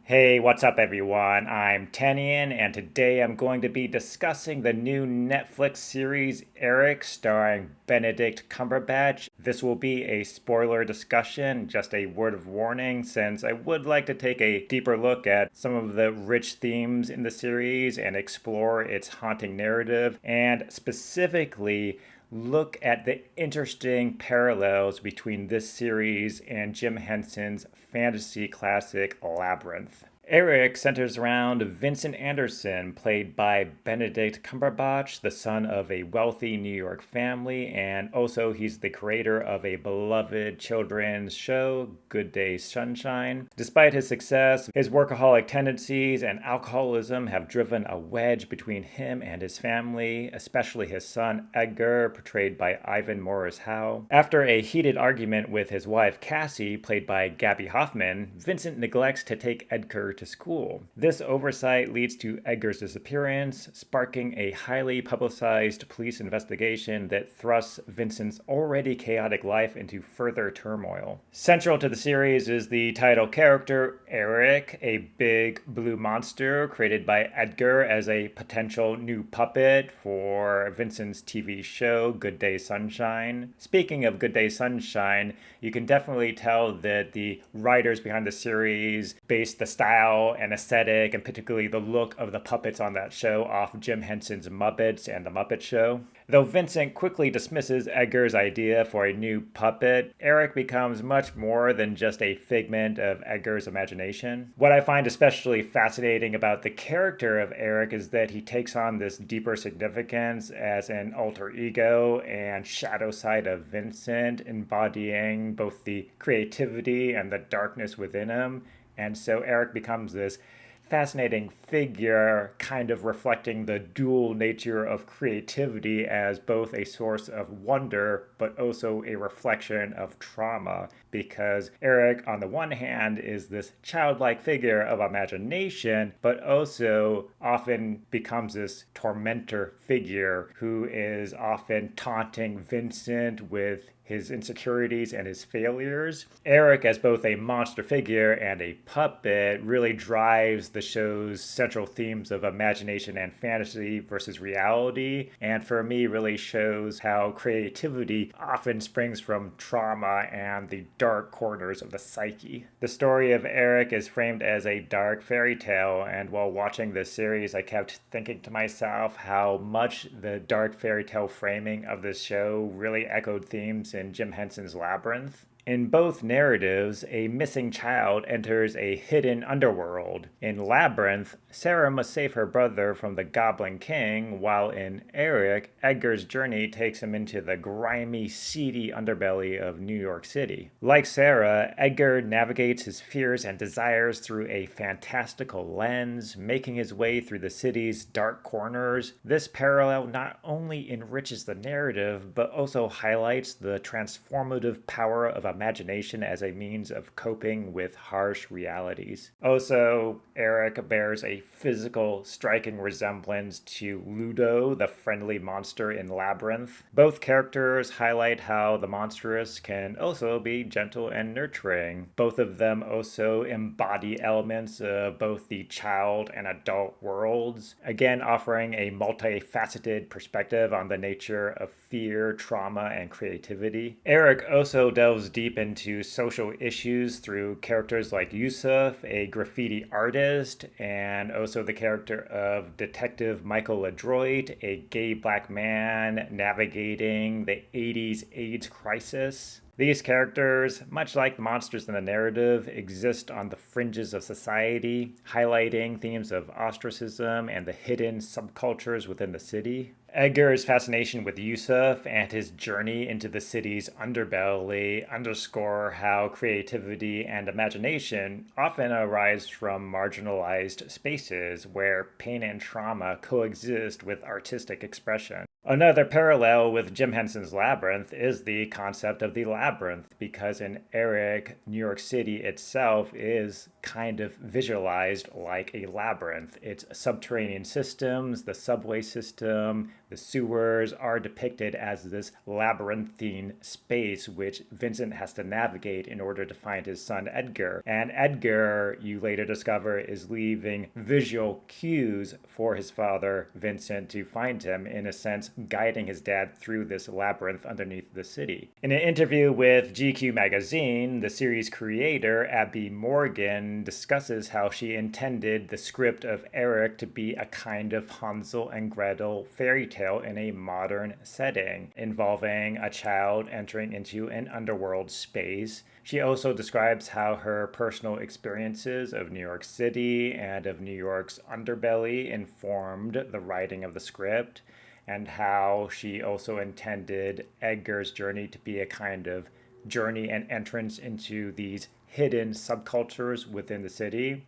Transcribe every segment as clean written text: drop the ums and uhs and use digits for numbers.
Hey, what's up, everyone? I'm Tanian, and today I'm going to be discussing the new Netflix series Eric, starring Benedict Cumberbatch. This will be a spoiler discussion, just a word of warning, since I would like to take a deeper look at some of the rich themes in the series and explore its haunting narrative, and specifically look at the interesting parallels between this series and Jim Henson's fantasy classic Labyrinth. Eric centers around Vincent Anderson, played by Benedict Cumberbatch, the son of a wealthy New York family, and also he's the creator of a beloved children's show, Good Day Sunshine. Despite his success, his workaholic tendencies and alcoholism have driven a wedge between him and his family, especially his son Edgar, portrayed by Ivan Morris Howe. After a heated argument with his wife Cassie, played by Gabby Hoffman, Vincent neglects to take Edgar to school. This oversight leads to Edgar's disappearance, sparking a highly publicized police investigation that thrusts Vincent's already chaotic life into further turmoil. Central to the series is the title character, Eric, a big blue monster created by Edgar as a potential new puppet for Vincent's TV show, Good Day Sunshine. Speaking of Good Day Sunshine, you can definitely tell that the writers behind the series based the style and aesthetic, and particularly the look of the puppets on that show, off Jim Henson's Muppets and The Muppet Show. Though Vincent quickly dismisses Edgar's idea for a new puppet, Eric becomes much more than just a figment of Edgar's imagination. What I find especially fascinating about the character of Eric is that he takes on this deeper significance as an alter ego and shadow side of Vincent, embodying both the creativity and the darkness within him. And so Eric becomes this fascinating figure, kind of reflecting the dual nature of creativity as both a source of wonder, but also a reflection of trauma. Because Eric, on the one hand, is this childlike figure of imagination, but also often becomes this tormentor figure who is often taunting Vincent with his insecurities and his failures. Eric, as both a monster figure and a puppet, really drives the show's central themes of imagination and fantasy versus reality, and for me really shows how creativity often springs from trauma and the dark corners of the psyche. The story of Eric is framed as a dark fairy tale, and while watching this series I kept thinking to myself how much the dark fairy tale framing of this show really echoed themes in Jim Henson's Labyrinth. In both narratives, a missing child enters a hidden underworld. In Labyrinth, Sarah must save her brother from the Goblin King, while in Eric, Edgar's journey takes him into the grimy, seedy underbelly of New York City. Like Sarah, Edgar navigates his fears and desires through a fantastical lens, making his way through the city's dark corners. This parallel not only enriches the narrative, but also highlights the transformative power of imagination as a means of coping with harsh realities. Also, Eric bears a physical, striking resemblance to Ludo, the friendly monster in Labyrinth. Both characters highlight how the monstrous can also be gentle and nurturing. Both of them also embody elements of both the child and adult worlds, again offering a multifaceted perspective on the nature of fear, trauma, and creativity. Eric also delves deep into social issues through characters like Yusuf, a graffiti artist, and also the character of Detective Michael Adroit, a gay black man navigating the 80s AIDS crisis. These characters, much like the monsters in the narrative, exist on the fringes of society, highlighting themes of ostracism and the hidden subcultures within the city. Edgar's fascination with Yusuf and his journey into the city's underbelly underscore how creativity and imagination often arise from marginalized spaces where pain and trauma coexist with artistic expression. Another parallel with Jim Henson's Labyrinth is the concept of the labyrinth, because in Eric, New York City itself is kind of visualized like a labyrinth. Its subterranean systems, the subway system, the sewers are depicted as this labyrinthine space which Vincent has to navigate in order to find his son Edgar. And Edgar, you later discover, is leaving visual cues for his father Vincent to find him, in a sense guiding his dad through this labyrinth underneath the city. In an interview with GQ magazine, the series creator Abby Morgan discusses how she intended the script of Eric to be a kind of Hansel and Gretel fairy tale in a modern setting, involving a child entering into an underworld space. She also describes how her personal experiences of New York City and of New York's underbelly informed the writing of the script, and how she also intended Edgar's journey to be a kind of journey and entrance into these hidden subcultures within the city.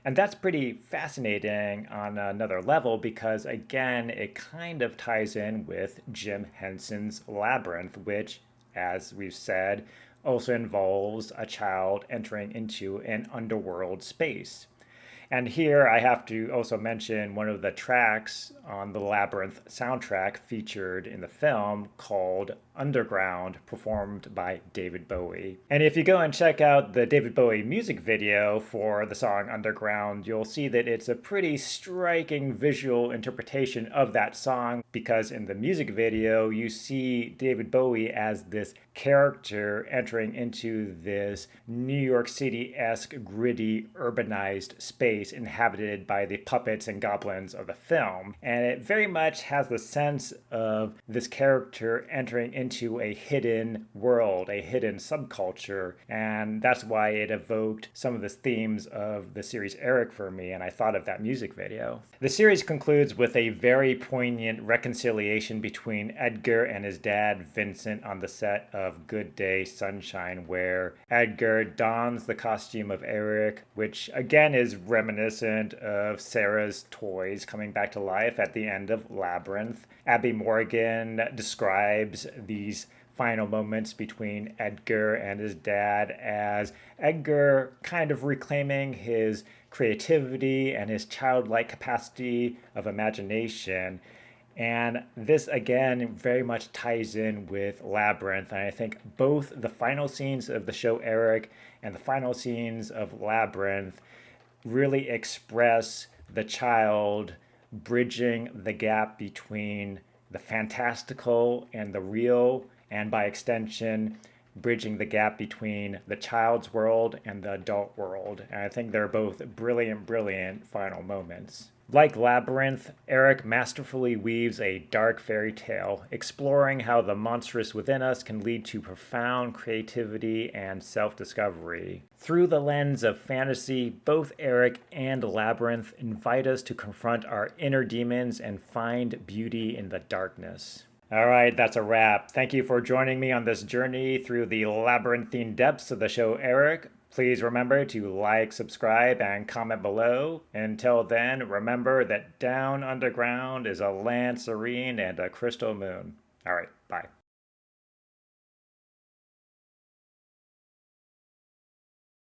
And that's pretty fascinating on another level because, again, it kind of ties in with Jim Henson's Labyrinth, which, as we've said, also involves a child entering into an underworld space. And here I have to also mention one of the tracks on the Labyrinth soundtrack featured in the film, called Underground, performed by David Bowie. And if you go and check out the David Bowie music video for the song Underground, you'll see that it's a pretty striking visual interpretation of that song, because in the music video you see David Bowie as this character entering into this New York City-esque, gritty, urbanized space inhabited by the puppets and goblins of the film. And it very much has the sense of this character entering into a hidden world, a hidden subculture, and that's why it evoked some of the themes of the series Eric for me, and I thought of that music video. The series concludes with a very poignant reconciliation between Edgar and his dad Vincent on the set of Good Day Sunshine, where Edgar dons the costume of Eric, which again is reminiscent of Sarah's toys coming back to life at the end of Labyrinth. Abby Morgan describes these final moments between Edgar and his dad as Edgar kind of reclaiming his creativity and his childlike capacity of imagination. And this, again, very much ties in with Labyrinth. And I think both the final scenes of the show Eric and the final scenes of Labyrinth really express the child bridging the gap between the fantastical and the real, and by extension, bridging the gap between the child's world and the adult world. And I think they're both brilliant final moments. Like Labyrinth, Eric masterfully weaves a dark fairy tale, exploring how the monstrous within us can lead to profound creativity and self-discovery. Through the lens of fantasy, both Eric and Labyrinth invite us to confront our inner demons and find beauty in the darkness. All right, that's a wrap. Thank you for joining me on this journey through the labyrinthine depths of the show Eric. Please remember to like, subscribe, and comment below. Until then, remember that down underground is a land serene and a crystal moon. All right, bye.